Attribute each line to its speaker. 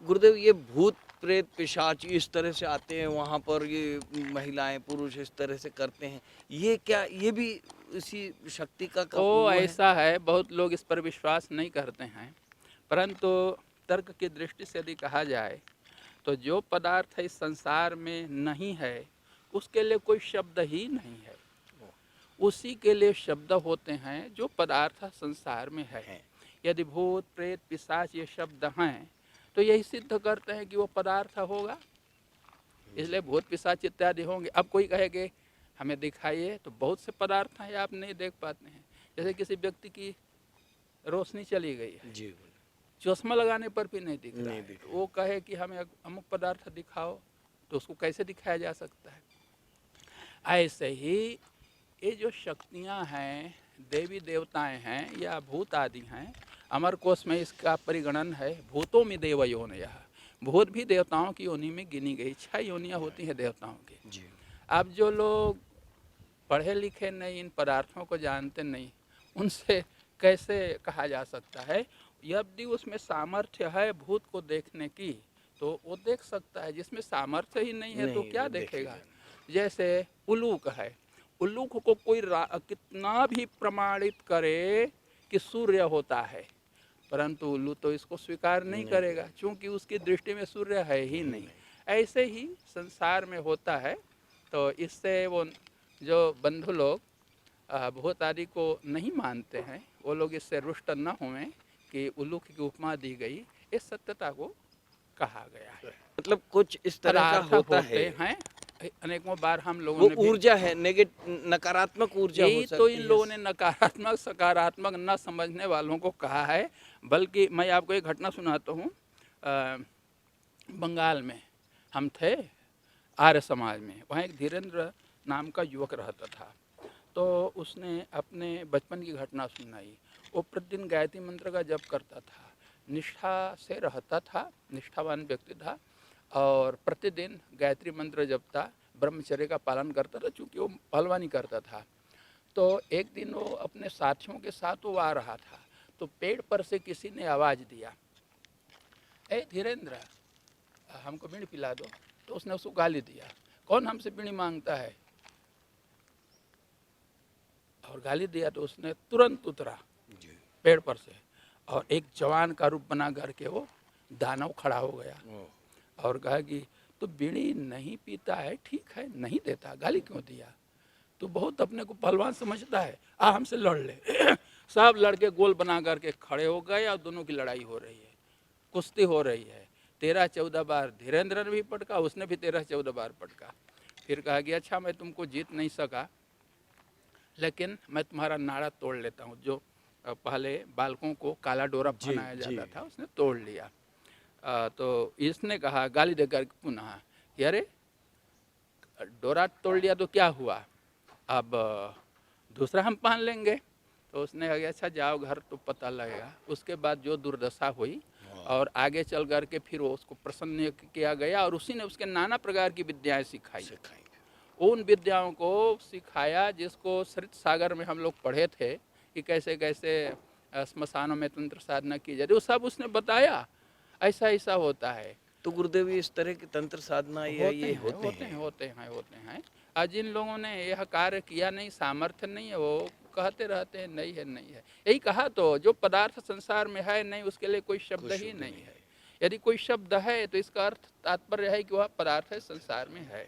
Speaker 1: गुरुदेव ये भूत प्रेत पिशाच इस तरह से आते हैं वहाँ पर, ये महिलाएं पुरुष इस तरह से करते हैं, ये क्या ये भी इसी शक्ति का
Speaker 2: ओ
Speaker 1: वो है?
Speaker 2: ऐसा है, बहुत लोग इस पर विश्वास नहीं करते हैं, परंतु तर्क की दृष्टि से यदि कहा जाए तो जो पदार्थ इस संसार में नहीं है उसके लिए कोई शब्द ही नहीं है। उसी के लिए शब्द होते हैं जो पदार्थ संसार में है। यदि भूत प्रेत पिशाच ये शब्द हैं तो यही सिद्ध करते हैं कि वो पदार्थ होगा, इसलिए भूत पिशाच इत्यादि होंगे। अब कोई कहे कि हमें दिखाइए, तो बहुत से पदार्थ हैं आप नहीं देख पाते हैं। जैसे किसी व्यक्ति की रोशनी चली गई है,
Speaker 1: जी
Speaker 2: चश्मा लगाने पर भी नहीं दिख रहा
Speaker 1: नहीं
Speaker 2: है,
Speaker 1: दिख
Speaker 2: तो वो कहे कि हमें अमुक पदार्थ दिखाओ, तो उसको कैसे दिखाया जा सकता है। ऐसे ही ये जो शक्तियाँ हैं, देवी देवताएं हैं या भूत आदि हैं, अमर कोश में इसका परिगणन है भूतों में देव योनियः। भूत भी देवताओं की योनि में गिनी गई। 6 योनियाँ होती हैं देवताओं की।
Speaker 1: जी
Speaker 2: अब जो लोग पढ़े लिखे नहीं, इन पदार्थों को जानते नहीं, उनसे कैसे कहा जा सकता है। यदि उसमें सामर्थ्य है भूत को देखने की तो वो देख सकता है, जिसमें सामर्थ्य ही नहीं है तो
Speaker 1: नहीं
Speaker 2: क्या
Speaker 1: वो
Speaker 2: देखेगा।
Speaker 1: देखेगा।
Speaker 2: जैसे उल्लूक है, उल्लूक को कोई कितना भी प्रमाणित करे कि सूर्य होता है, परंतु उल्लू तो इसको स्वीकार नहीं
Speaker 1: नहीं
Speaker 2: करेगा, क्योंकि उसकी दृष्टि में सूर्य है ही नहीं। ऐसे ही संसार में होता है। तो इससे वो जो बंधु लोग भूत आदि को नहीं मानते हैं, वो लोग इससे रुष्ट न हुए कि उल्लू की उपमा दी गई, इस सत्यता को कहा गया है।
Speaker 1: मतलब कुछ इस तरह का
Speaker 2: पदार्थ
Speaker 1: होता है,
Speaker 2: होते हैं, अनेकों बार हम लोगों
Speaker 1: वो
Speaker 2: ने भी,
Speaker 1: ऊर्जा है, नकारात्मक ऊर्जा हो
Speaker 2: यही तो इन
Speaker 1: सकती है।
Speaker 2: लोगों ने नकारात्मक सकारात्मक न समझने वालों को कहा है। बल्कि मैं आपको एक घटना सुनाता हूँ। बंगाल में हम थे, आर्य समाज में, वहाँ एक धीरेन्द्र नाम का युवक रहता था। तो उसने अपने बचपन की घटना सुनाई। वो प्रतिदिन गायत्री मंत्र का जप करता था, निष्ठा से रहता था, निष्ठावान व्यक्ति था, और प्रतिदिन गायत्री मंत्र जपता, ब्रह्मचर्य का पालन करता था, चूँकि वो पहलवानी करता था। तो एक दिन वो अपने साथियों के साथ वो आ रहा था, तो पेड़ पर से किसी ने आवाज़ दिया, ए धीरेन्द्र, हमको बीड़ी पिला दो। तो उसने उसको गाली दिया, कौन हमसे बीड़ी मांगता है, और गाली दिया। तो उसने तुरंत उतरा पेड़ पर से, और एक जवान का रूप बना करके वो दानव खड़ा हो गया और कहा कि तो बीड़ी नहीं पीता है, ठीक है, नहीं देता, गाली क्यों दिया, तो बहुत अपने को पहलवान समझता है, आ हमसे लड़ ले। सब लड़के गोल बना करके खड़े हो गए और दोनों की लड़ाई हो रही है, कुश्ती हो रही है। 13-14 बार धीरेन्द्र ने भी पटका, उसने भी 13-14 बार पटका। फिर कहा कि अच्छा मैं तुमको जीत नहीं सका, लेकिन मैं तुम्हारा नाड़ा तोड़ लेता हूँ। जो पहले बालकों को काला डोरा पहनाया जाता था, उसने तोड़ लिया। तो इसने कहा गाली देकर पुनः कि अरे डोरा तोड़ लिया तो क्या हुआ, अब दूसरा हम पहन लेंगे। तो उसने कहा अच्छा जाओ घर तो पता लगेगा। उसके बाद जो दुर्दशा हुई, और आगे चल कर के फिर वो उसको प्रसन्न किया गया, और उसी ने उसके नाना प्रकार की विद्याएं सिखाई। उन विद्याओं को सिखाया जिसको सरित सागर में हम लोग पढ़े थे कि कैसे कैसे स्मशानों में तंत्र साधना की जाती, वो सब उसने बताया, ऐसा ऐसा होता है।
Speaker 1: तो गुरुदेव इस तरह के तंत्र साधना या
Speaker 2: होते
Speaker 1: ये
Speaker 2: हैं होते हैं। और जिन लोगों ने यह कार्य किया नहीं, सामर्थ्य नहीं है, वो कहते रहते हैं नहीं है नहीं है। यही कहा तो, जो पदार्थ संसार में है नहीं उसके लिए कोई शब्द ही नहीं है। यदि कोई शब्द है तो इसका अर्थ तात्पर्य है कि वह पदार्थ है संसार में है।